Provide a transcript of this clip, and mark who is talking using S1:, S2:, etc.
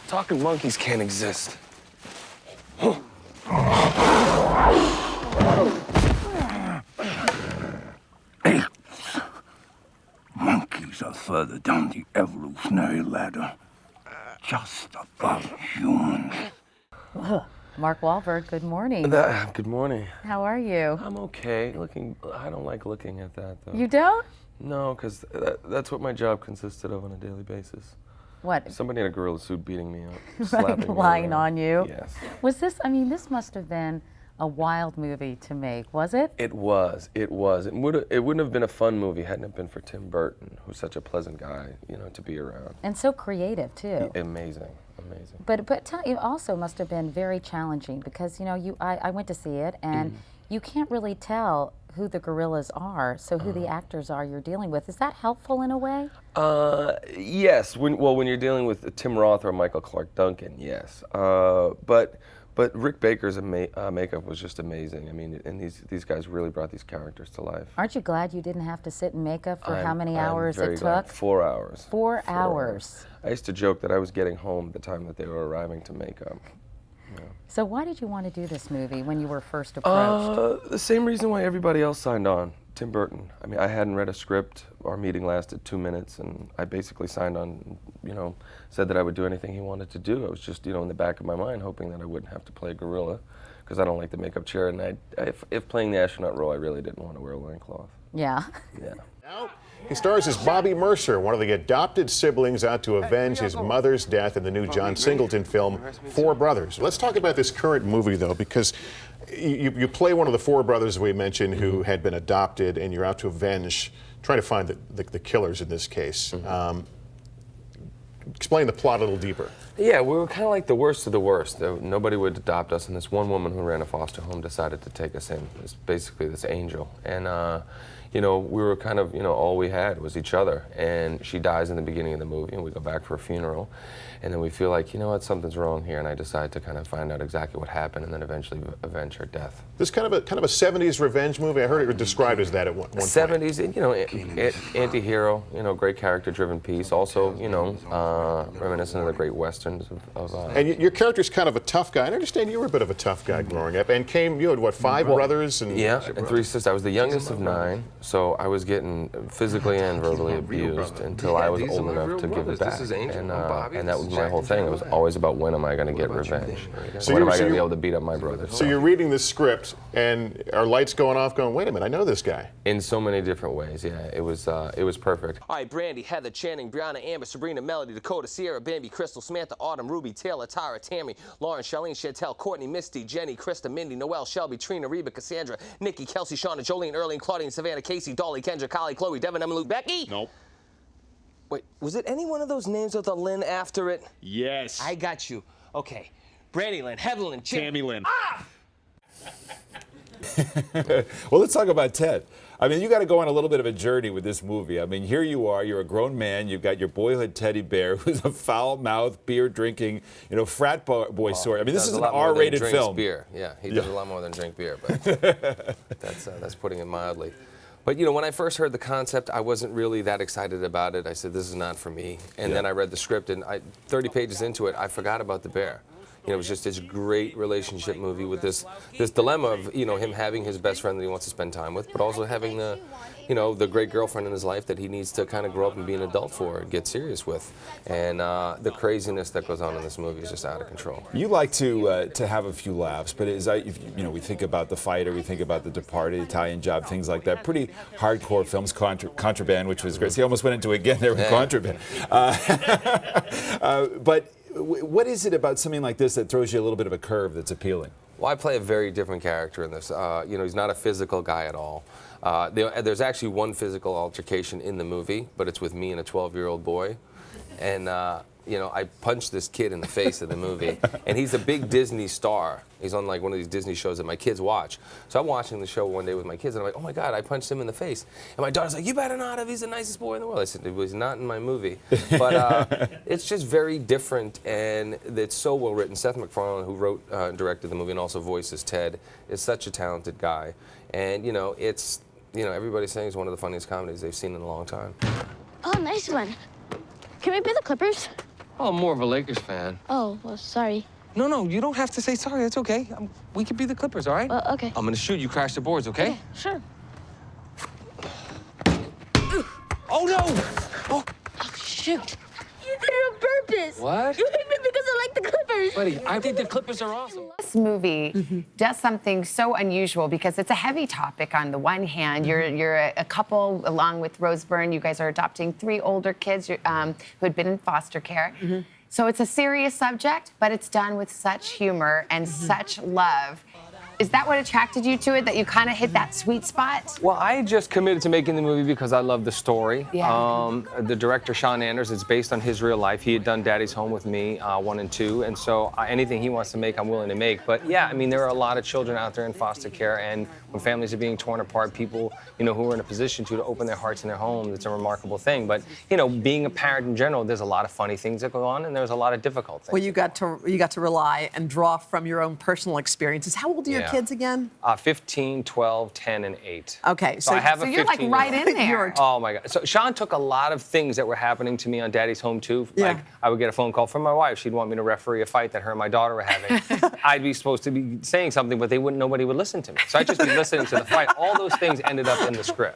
S1: Talking monkeys can't exist.
S2: Apes. Monkeys are further down the evolutionary ladder, just above humans.
S3: Mark Wahlberg, good morning.
S1: Good morning.
S3: How are you?
S1: I'm okay. I don't like looking at that, though.
S3: You don't?
S1: No, because that's what my job consisted of on a daily basis.
S3: What?
S1: Somebody in a gorilla suit beating me up,
S3: Like
S1: slapping me
S3: lying
S1: around.
S3: on you?
S1: Yes.
S3: Was this, this must have been a wild movie to make, was it?
S1: It was. It wouldn't have been a fun movie hadn't it been for Tim Burton, who's such a pleasant guy, to be around.
S3: And so creative, too.
S1: Amazing.
S3: But it also must have been very challenging because, I went to see it and you can't really tell who the gorillas are, so who the actors are you're dealing with. Is that helpful in a way?
S1: Yes. When you're dealing with Tim Roth or Michael Clark Duncan, yes. But Rick Baker's makeup was just amazing. I mean, and these guys really brought these characters to life.
S3: Aren't you glad you didn't have to sit in makeup for how many hours
S1: I'm very
S3: it
S1: glad.
S3: took?
S1: 4 hours.
S3: 4 hours.
S1: I used to joke that I was getting home at the time that they were arriving to makeup.
S3: So why did you want to do this movie when you were first approached?
S1: The same reason why everybody else signed on, Tim Burton. I mean, I hadn't read a script. Our meeting lasted 2 minutes, and I basically signed on, said that I would do anything he wanted to do. I was just, in the back of my mind, hoping that I wouldn't have to play a gorilla, because I don't like the makeup chair, and if playing the astronaut role, I really didn't want to wear a loincloth.
S3: Yeah.
S1: Yeah.
S4: Now, he stars as Bobby Mercer, one of the adopted siblings out to avenge his mother's death in the new John Singleton film, Four Brothers. Let's talk about this current movie, though, because you play one of the four brothers we mentioned who had been adopted, and you're out to avenge, trying to find the killers in this case. Explain the plot a little deeper.
S1: Yeah, we were kind of like the worst of the worst. Nobody would adopt us, and this one woman who ran a foster home decided to take us in. It's basically this angel. And, we were kind of, all we had was each other. And she dies in the beginning of the movie, and we go back for a funeral. And then we feel like, something's wrong here, and I decide to kind of find out exactly what happened and then eventually avenge her death.
S4: This kind of a 70s revenge movie. I heard it was described as that at one point.
S1: 70s, anti-hero, great character-driven piece. Also, reminiscent of the great westerns of
S4: And your character's kind of a tough guy. I understand you were a bit of a tough guy growing up, and you had, what, five brothers?
S1: Yeah, and 3 sisters. I was the youngest of 9, so I was getting physically and verbally abused until I was old enough to give it back. And that was my whole thing. It was always about when am I going to get revenge? So when am I going to be able to beat up my brothers?
S4: So you're reading this script, and are lights going off going, wait a minute, I know this guy.
S1: In so many different ways, yeah. It was perfect.
S5: All right, Brandy, Heather, Channing, Brianna, Amber, Sabrina, Melody, Dakota, Sierra, Bambi, Crystal, Samantha, Autumn, Ruby, Taylor, Tyra, Tammy, Lauren, Charlene, Chantel, Courtney, Misty, Jenny, Krista, Mindy, Noelle, Shelby, Trina, Reba, Cassandra, Nikki, Kelsey, Shauna, Jolene, Erling, Claudine, Savannah, Casey, Dolly, Kendra, Kylie, Chloe, Devin, Emily, Becky?
S6: Nope.
S5: Wait, was it any one of those names with a Lynn after it?
S6: Yes.
S5: I got you. Okay. Brandy Lynn, Heather Lynn,
S6: Tammy Lynn.
S5: Ah!
S7: Well, let's talk about Ted. You got to go on a little bit of a journey with this movie. Here you are, you're a grown man, you've got your boyhood teddy bear who's a foul-mouthed, beer-drinking, frat boy sort. This is an R-rated film.
S1: Beer. Yeah, he does a lot more than drink beer, but that's putting it mildly. But when I first heard the concept, I wasn't really that excited about it. I said, this is not for me. And then I read the script, and 30 pages into it, I forgot about the bear. It was just this great relationship movie with this dilemma of him having his best friend that he wants to spend time with, but also having the great girlfriend in his life that he needs to kind of grow up and be an adult for and get serious with. And the craziness that goes on in this movie is just out of control.
S7: You like to have a few laughs, but we think about The Fighter, we think about The Departed, Italian Job, things like that. Pretty hardcore films, Contraband, which was great. See, I almost went into it again there with Contraband. But what is it about something like this that throws you a little bit of a curve that's appealing?
S1: Well, I play a very different character in this. He's not a physical guy at all. There's actually one physical altercation in the movie, but it's with me and a 12-year-old boy. And, I punched this kid in the face of the movie. And he's a big Disney star. He's on one of these Disney shows that my kids watch. So I'm watching the show one day with my kids, and I'm like, oh my God, I punched him in the face. And my daughter's like, you better not have, he's the nicest boy in the world. I said, it was not in my movie. But it's just very different, and it's so well written. Seth MacFarlane, who wrote and directed the movie and also voices Ted, is such a talented guy. And, it's, everybody's saying it's one of the funniest comedies they've seen in a long time.
S8: Oh, nice one. Can we play the Clippers?
S5: Oh, I'm more of a Lakers fan.
S6: Oh, well, sorry.
S5: No, you don't have to say sorry. That's okay. We could be the Clippers, all right?
S6: Okay.
S5: I'm gonna shoot. You crash the boards, okay?
S6: Okay, sure.
S5: Oh, no! Oh,
S6: Oh, shoot. You did it on purpose.
S5: What?
S6: You hate me because I like the Clippers.
S5: buddy, I think the Clippers are awesome.
S8: This movie does something so unusual because it's a heavy topic. On the one hand, you're a couple along with Rose Byrne. You guys are adopting 3 older kids who had been in foster care. So it's a serious subject, but it's done with such humor and such love. Is that what attracted you to it, that you kind of hit that sweet spot?
S1: Well, I just committed to making the movie because I love the story.
S8: Yeah.
S1: The director, Sean Anders, it's based on his real life. He had done Daddy's Home with me, 1 and 2, and so anything he wants to make, I'm willing to make. But yeah, I mean, there are a lot of children out there in foster care, and when families are being torn apart, people, you know, who are in a position to open their hearts and their homes, it's a remarkable thing. But, you know, being a parent in general, there's a lot of funny things that go on, and there's a lot of difficult things.
S9: Well, you got to rely and draw from your own personal experiences. How old are your kids again?
S1: 15, 12, 10, and 8.
S9: Okay,
S1: So I have
S8: So
S1: a
S8: you're like
S1: 15-year-old.
S8: right in there.
S1: Oh my God. So Sean took a lot of things that were happening to me on Daddy's Home too.
S9: Yeah.
S1: Like I would get a phone call from my wife. She'd want me to referee a fight that her and my daughter were having. I'd be supposed to be saying something, but nobody would listen to me. So I'd just be listening to the fight. All those things ended up in the script.